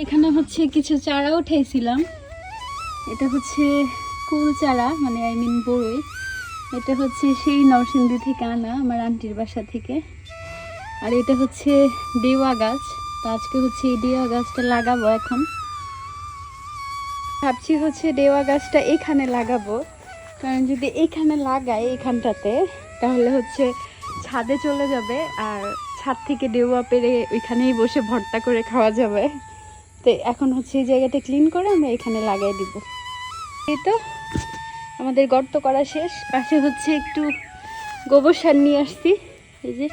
এখানে হচ্ছে কিছু চারা উঠাইছিলাম। এটা হচ্ছে কুল চারা, মানে আই মিন বড়ই। এটা হচ্ছে সেই নরসিংদী থেকে আনা, আমার আন্টির বাসা থেকে। আর এটা হচ্ছে দেওয়া গাছ। তো আজকে হচ্ছে এই দেওয়া গাছটা লাগাবো। এখন ভাবছি হচ্ছে দেওয়া গাছটা এখানে লাগাবো, কারণ যদি এইখানে লাগাই এইখানটাতে, তাহলে হচ্ছে ছাদে চলে যাবে, আর ছাদ থেকে দেওয়া পেরে ওইখানেই বসে ভর্তা করে খাওয়া যাবে। তো এখন হচ্ছে এই জায়গাটা ক্লিন করে আমরা এখানে লাগাই দিব। এই তো আমাদের গর্ত করা শেষ। পাশে হচ্ছে একটু গোবর সার নিয়ে আসছি, এই যে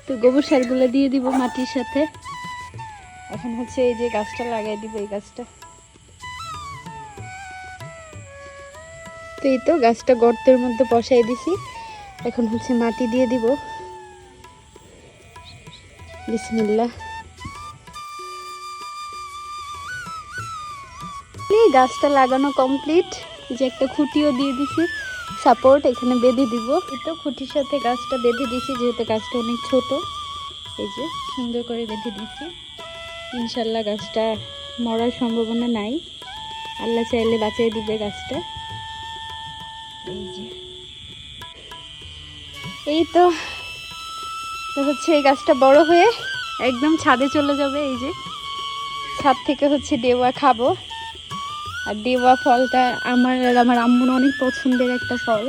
তো গোবর সারগুলো দিয়ে দিব মাটির সাথে। এখন হচ্ছে এই যে গাছটা লাগাই দিব, এই গাছটা। তো এই তো গাছটা গর্তের মধ্যে বসাই দিছি। এখন হচ্ছে মাটি দিয়ে দিব। বিসমিল্লাহ। এই গাছটা লাগানো কমপ্লিট। যে একটা খুঁটিও দিয়ে দিছি সাপোর্ট, এখানে বেঁধে দিব। এই তো খুঁটির সাথে গাছটা বেঁধে দিছি, যেহেতু গাছটা অনেক ছোট। এই যে সুন্দর করে বেঁধে দিছি। ইনশাল্লাহ গাছটা মরার সম্ভাবনা নাই, আল্লাহ চাইলে বাঁচিয়ে দিবে গাছটা। এই যে এই তো হচ্ছে এই গাছটা বড় হয়ে একদম ছাদে চলে যাবে। এই যে ছাদ থেকে হচ্ছে দেওয়া খাবো। আর দেওয়া ফলটা আমার আর আমার আম্মুর অনেক পছন্দের একটা ফল,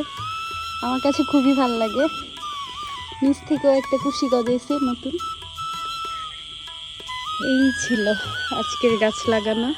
আমার কাছে খুবই ভালো লাগে। নিচ থেকেও একটা কুশি গজাইছে নতুন। এই ছিল আজকের গাছ লাগানো।